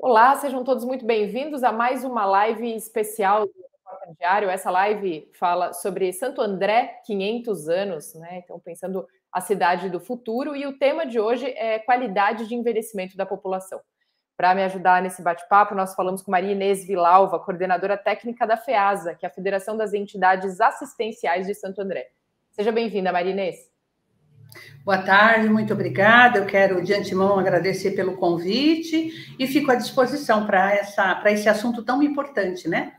Olá, sejam todos muito bem-vindos a mais uma live especial do Repórter Diário. Essa live fala sobre Santo André, 500 anos, né? Então, pensando a cidade do futuro. E o tema de hoje é qualidade de envelhecimento da população. Para me ajudar nesse bate-papo, nós falamos com Maria Inês Vilalva, coordenadora técnica da FEASA, que é a Federação das Entidades Assistenciais de Santo André. Seja bem-vinda, Maria Inês. Boa tarde, muito obrigada. Eu quero, de antemão, agradecer pelo convite e fico à disposição para esse assunto tão importante, né?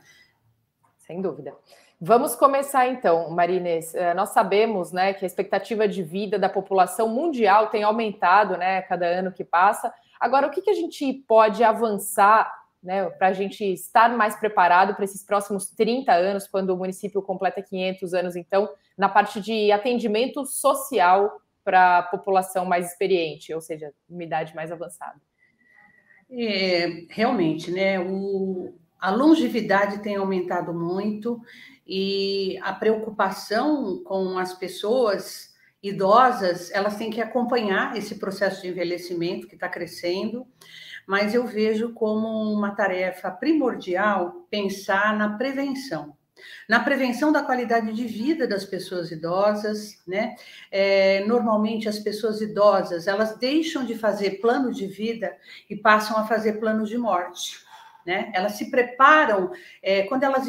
Sem dúvida. Vamos começar, então, Maria Inês. Nós sabemos, né, que a expectativa de vida da população mundial tem aumentado, né, cada ano que passa. Agora, o que a gente pode avançar, né, para a gente estar mais preparado para esses próximos 30 anos, quando o município completa 500 anos, então, na parte de atendimento social para a população mais experiente, ou seja, uma idade mais avançada? Realmente, né? A longevidade tem aumentado muito e a preocupação com as pessoas idosas, elas têm que acompanhar esse processo de envelhecimento que está crescendo, mas eu vejo como uma tarefa primordial pensar na prevenção da qualidade de vida das pessoas idosas, né? Normalmente as pessoas idosas, elas deixam de fazer plano de vida e passam a fazer planos de morte, né? Elas se preparam, quando elas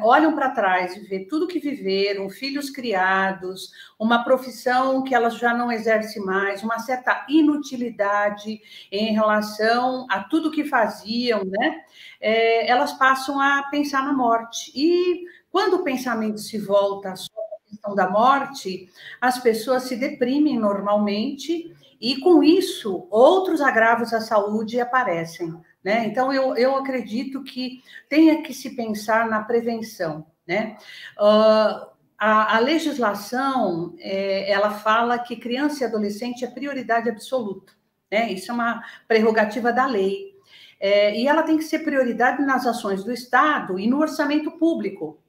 olham para trás e vê tudo que viveram, filhos criados, uma profissão que elas já não exercem mais, uma certa inutilidade em relação a tudo que faziam, né? Elas passam a pensar na morte. E quando o pensamento se volta sobre a questão da morte, as pessoas se deprimem normalmente e, com isso, outros agravos à saúde aparecem, né? Então, eu acredito que tenha que se pensar na prevenção, né? A legislação, ela fala que criança e adolescente é prioridade absoluta, né? Isso é uma prerrogativa da lei. E ela tem que ser prioridade nas ações do Estado e no orçamento público.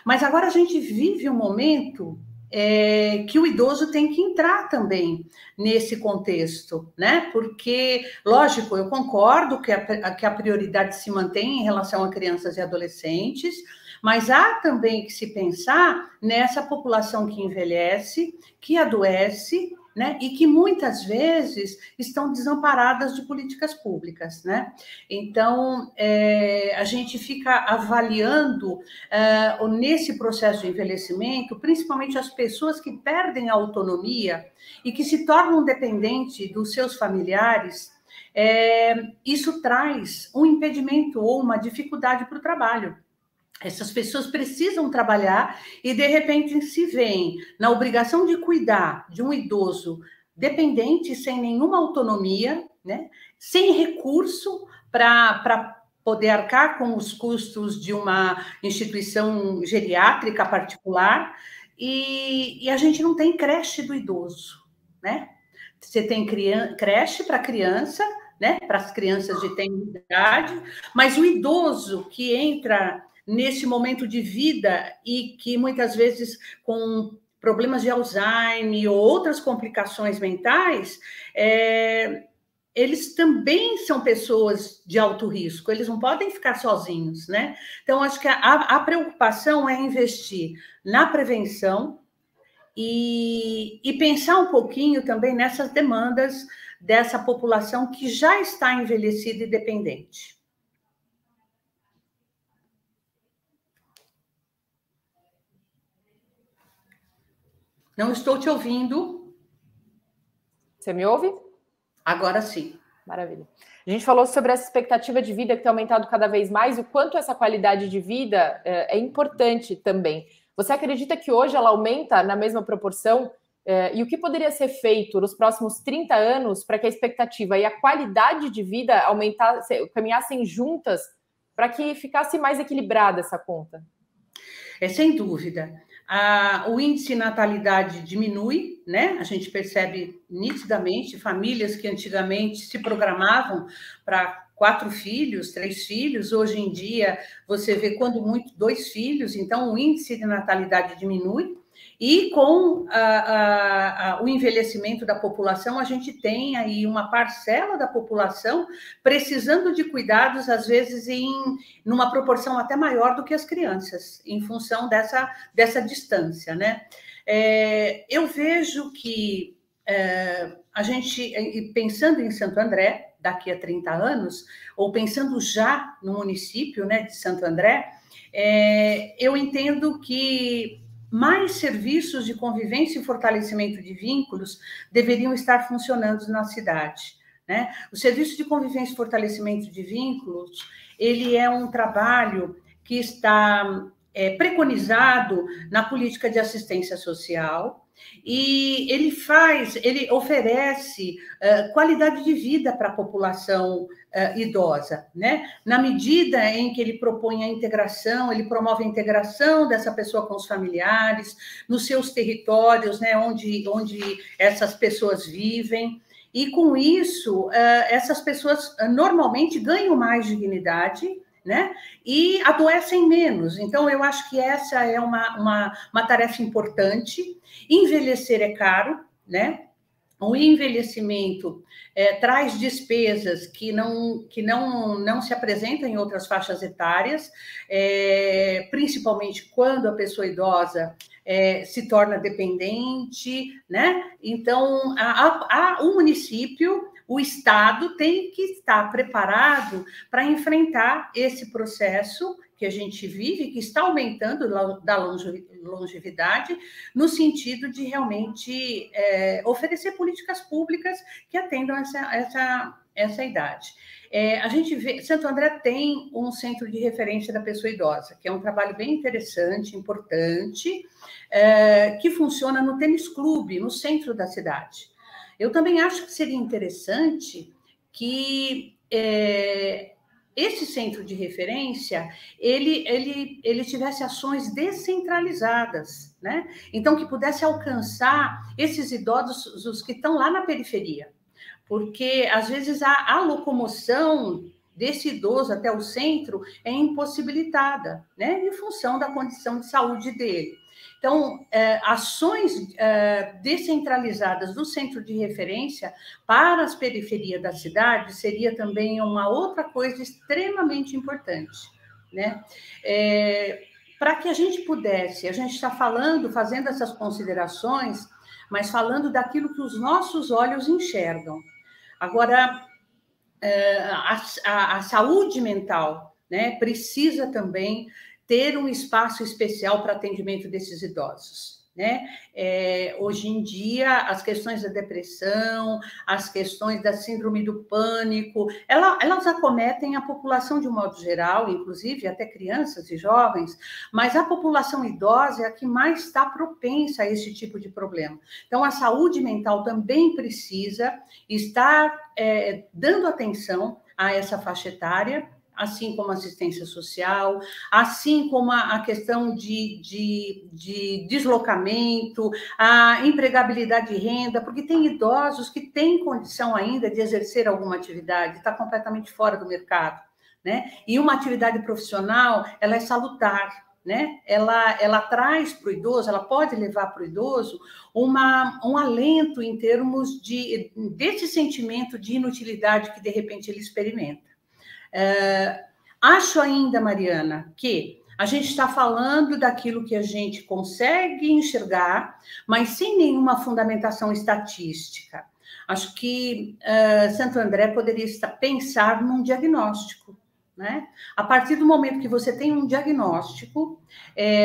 Mas agora a gente vive um momento que o idoso tem que entrar também nesse contexto, né? Porque, lógico, eu concordo que a prioridade se mantém em relação a crianças e adolescentes, mas há também que se pensar nessa população que envelhece, que adoece, né? E que muitas vezes estão desamparadas de políticas públicas, né? Então, a gente fica avaliando nesse processo de envelhecimento, principalmente as pessoas que perdem a autonomia e que se tornam dependentes dos seus familiares. Isso traz um impedimento ou uma dificuldade para o trabalho. Essas pessoas precisam trabalhar e, de repente, se veem na obrigação de cuidar de um idoso dependente, sem nenhuma autonomia, né? Sem recurso para poder arcar com os custos de uma instituição geriátrica particular, e a gente não tem creche do idoso, né? Você tem creche para criança, né? Para as crianças de tenra idade, mas o idoso que entra nesse momento de vida e que muitas vezes com problemas de Alzheimer ou outras complicações mentais, eles também são pessoas de alto risco, eles não podem ficar sozinhos, né? Então, acho que a preocupação é investir na prevenção e pensar um pouquinho também nessas demandas dessa população que já está envelhecida e dependente. Não estou te ouvindo. Você me ouve? Agora sim. Maravilha. A gente falou sobre essa expectativa de vida que tem aumentado cada vez mais, o quanto essa qualidade de vida é importante também. Você acredita que hoje ela aumenta na mesma proporção? E o que poderia ser feito nos próximos 30 anos para que a expectativa e a qualidade de vida caminhassem juntas para que ficasse mais equilibrada essa conta? Sem dúvida. O índice de natalidade diminui, né? A gente percebe nitidamente famílias que antigamente se programavam para 4 filhos, 3 filhos, hoje em dia você vê quando muito 2 filhos, então o índice de natalidade diminui. E com o envelhecimento da população, a gente tem aí uma parcela da população precisando de cuidados, às vezes, numa proporção até maior do que as crianças, em função dessa distância, né? Eu vejo que a gente, pensando em Santo André, daqui a 30 anos, ou pensando já no município, né, de Santo André, eu entendo que mais serviços de convivência e fortalecimento de vínculos deveriam estar funcionando na cidade, né? O serviço de convivência e fortalecimento de vínculos, ele é um trabalho que está preconizado na política de assistência social, e ele oferece qualidade de vida para a população idosa, né? Na medida em que ele propõe a integração, ele promove a integração dessa pessoa com os familiares, nos seus territórios, né, onde essas pessoas vivem, e com isso, essas pessoas normalmente ganham mais dignidade, né? E adoecem menos. Então, eu acho que essa é uma tarefa importante. Envelhecer é caro, né? O envelhecimento traz despesas que não se apresentam em outras faixas etárias, principalmente quando a pessoa idosa se torna dependente, né? Então, o município, o Estado tem que estar preparado para enfrentar esse processo que a gente vive, que está aumentando da longevidade, no sentido de realmente oferecer políticas públicas que atendam essa idade. A gente vê, Santo André tem um centro de referência da pessoa idosa, que é um trabalho bem interessante, importante, que funciona no tênis clube, no centro da cidade. Eu também acho que seria interessante que esse centro de referência ele tivesse ações descentralizadas, né? Então, que pudesse alcançar esses idosos, os que estão lá na periferia, porque às vezes a locomoção desse idoso até o centro é impossibilitada, né? Em função da condição de saúde dele. Então, ações descentralizadas do centro de referência para as periferias da cidade seria também uma outra coisa extremamente importante, né? Para que a gente está fazendo essas considerações, mas falando daquilo que os nossos olhos enxergam. Agora, a saúde mental, né, precisa também ter um espaço especial para atendimento desses idosos, né? Hoje em dia, as questões da depressão, as questões da síndrome do pânico, elas acometem a população de um modo geral, inclusive até crianças e jovens, mas a população idosa é a que mais está propensa a esse tipo de problema. Então, a saúde mental também precisa estar dando atenção a essa faixa etária, assim como a assistência social, assim como a questão de deslocamento, a empregabilidade de renda, porque tem idosos que têm condição ainda de exercer alguma atividade, está completamente fora do mercado, né? E uma atividade profissional, ela é salutar, né? Ela traz para o idoso, ela pode levar para o idoso um alento em termos desse sentimento de inutilidade que, de repente, ele experimenta. Acho ainda, Mariana, que a gente está falando daquilo que a gente consegue enxergar, mas sem nenhuma fundamentação estatística. Acho que Santo André poderia pensar num diagnóstico, né? A partir do momento que você tem um diagnóstico,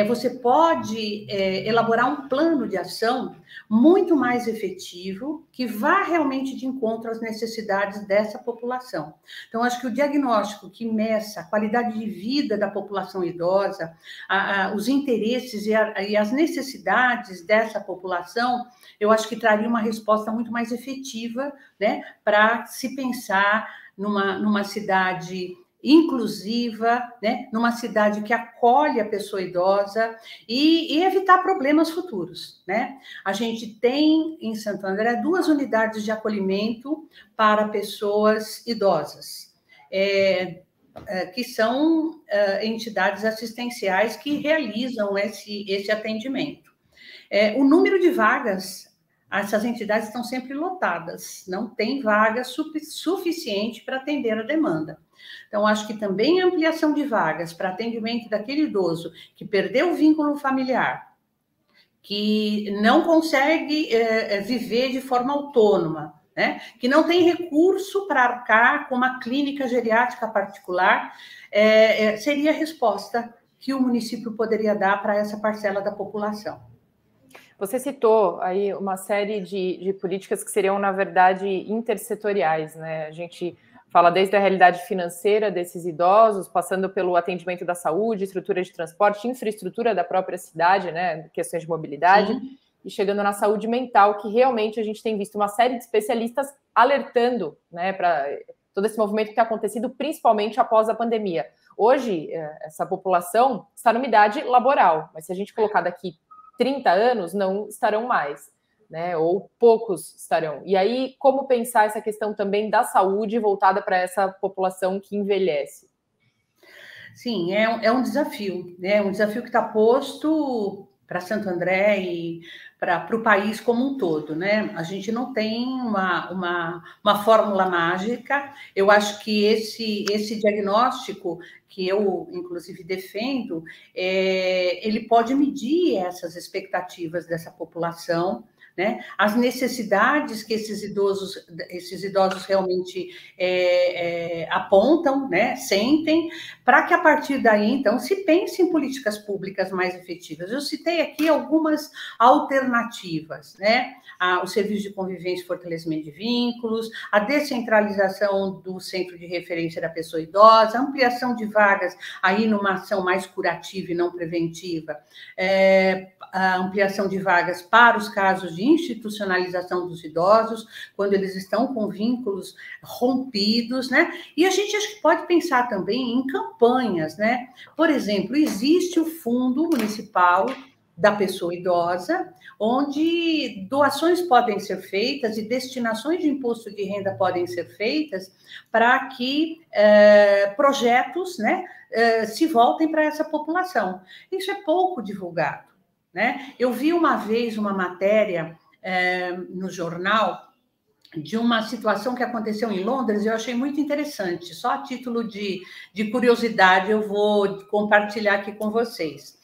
você pode elaborar um plano de ação muito mais efetivo, que vá realmente de encontro às necessidades dessa população. Então, acho que o diagnóstico que meça a qualidade de vida da população idosa, os interesses e as necessidades dessa população, eu acho que traria uma resposta muito mais efetiva, né, para se pensar numa cidade inclusiva, né, numa cidade que acolhe a pessoa idosa e evitar problemas futuros, né? A gente tem em Santo André 2 unidades de acolhimento para pessoas idosas, que são entidades assistenciais que realizam esse atendimento. O número de vagas, essas entidades estão sempre lotadas, não tem vaga suficiente para atender a demanda. Então, acho que também a ampliação de vagas para atendimento daquele idoso que perdeu o vínculo familiar, que não consegue viver de forma autônoma, né? Que não tem recurso para arcar com uma clínica geriátrica particular, seria a resposta que o município poderia dar para essa parcela da população. Você citou aí uma série de políticas que seriam, na verdade, intersetoriais, né? A gente fala desde a realidade financeira desses idosos, passando pelo atendimento da saúde, estrutura de transporte, infraestrutura da própria cidade, né? Questões de mobilidade. Sim. E chegando na saúde mental, que realmente a gente tem visto uma série de especialistas alertando, né, para todo esse movimento que tem acontecido, principalmente após a pandemia. Hoje, essa população está numa idade laboral, mas se a gente colocar daqui 30 anos, não estarão mais, né? Ou poucos estarão. E aí, como pensar essa questão também da saúde voltada para essa população que envelhece? Sim, é um desafio, né? Um desafio que está posto para Santo André e para o país como um todo, né? A gente não tem uma fórmula mágica. Eu acho que esse diagnóstico que eu, inclusive, defendo, ele pode medir essas expectativas dessa população, né? As necessidades que esses idosos realmente apontam, né? Sentem, para que a partir daí, então, se pense em políticas públicas mais efetivas. Eu citei aqui algumas alternativas, né? O serviço de convivência e fortalecimento de vínculos, a descentralização do centro de referência da pessoa idosa, a ampliação de vagas aí numa ação mais curativa e não preventiva, a ampliação de vagas para os casos de institucionalização dos idosos, quando eles estão com vínculos rompidos, né? E a gente acho que pode pensar também em campanhas, né? Por exemplo, existe o Fundo Municipal da Pessoa Idosa, onde doações podem ser feitas e destinações de imposto de renda podem ser feitas para que projetos, né, se voltem para essa população. Isso é pouco divulgado, né? Eu vi uma vez uma matéria no jornal de uma situação que aconteceu em Londres e eu achei muito interessante. Só a título de curiosidade eu vou compartilhar aqui com vocês.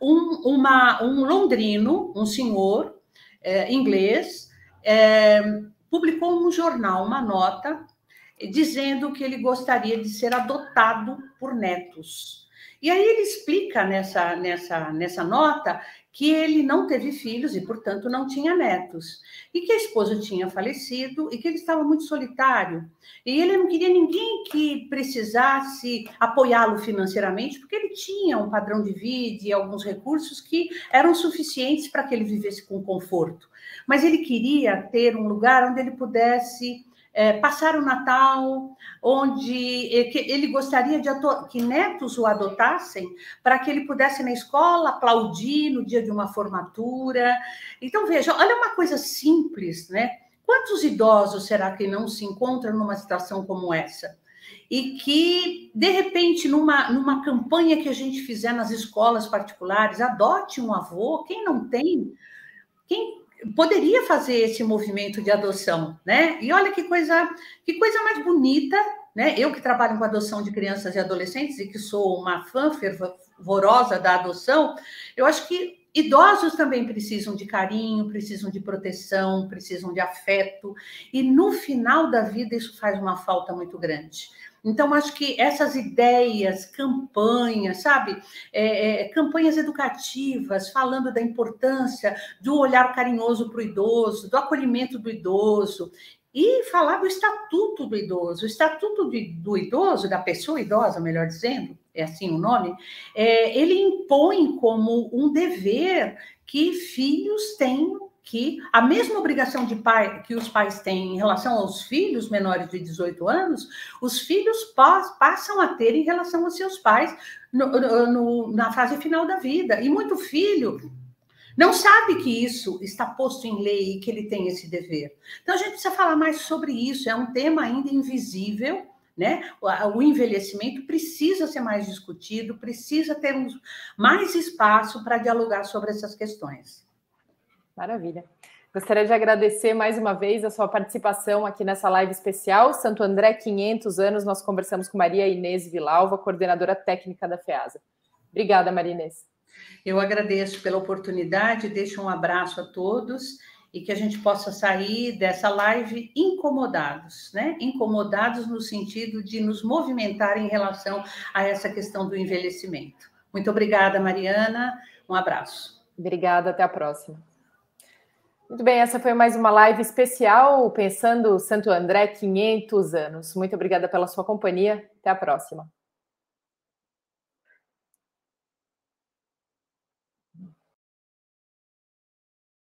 Um londrino, um senhor inglês, publicou no jornal uma nota dizendo que ele gostaria de ser adotado por netos. E aí ele explica nessa nota que ele não teve filhos e, portanto, não tinha netos. E que a esposa tinha falecido e que ele estava muito solitário. E ele não queria ninguém que precisasse apoiá-lo financeiramente, porque ele tinha um padrão de vida e alguns recursos que eram suficientes para que ele vivesse com conforto. Mas ele queria ter um lugar onde ele pudesse passar o Natal, onde ele gostaria que netos o adotassem para que ele pudesse ir na escola aplaudir no dia de uma formatura. Então, veja, olha uma coisa simples, né? Quantos idosos será que não se encontram numa situação como essa? E que, de repente, numa campanha que a gente fizer nas escolas particulares, adote um avô, quem não tem, quem poderia fazer esse movimento de adoção, né? E olha que coisa mais bonita, né? Eu que trabalho com adoção de crianças e adolescentes e que sou uma fã fervorosa da adoção, eu acho que idosos também precisam de carinho, precisam de proteção, precisam de afeto, e no final da vida isso faz uma falta muito grande. Então, acho que essas ideias, campanhas, sabe? Campanhas educativas, falando da importância do olhar carinhoso para o idoso, do acolhimento do idoso, e falar do estatuto do idoso. O estatuto do idoso, da pessoa idosa, melhor dizendo, é assim o nome, ele impõe como um dever que filhos têm, que a mesma obrigação de pai que os pais têm em relação aos filhos menores de 18 anos, os filhos passam a ter em relação aos seus pais na fase final da vida. E muito filho não sabe que isso está posto em lei e que ele tem esse dever. Então, a gente precisa falar mais sobre isso. É um tema ainda invisível, né? O envelhecimento precisa ser mais discutido, precisa ter mais espaço para dialogar sobre essas questões. Maravilha. Gostaria de agradecer mais uma vez a sua participação aqui nessa live especial. Santo André, 500 anos, nós conversamos com Maria Inês Vilalva, coordenadora técnica da FEASA. Obrigada, Maria Inês. Eu agradeço pela oportunidade, deixo um abraço a todos e que a gente possa sair dessa live incomodados, né? Incomodados no sentido de nos movimentar em relação a essa questão do envelhecimento. Muito obrigada, Mariana. Um abraço. Obrigada, até a próxima. Muito bem, essa foi mais uma live especial, Pensando Santo André, 500 anos. Muito obrigada pela sua companhia. Até a próxima.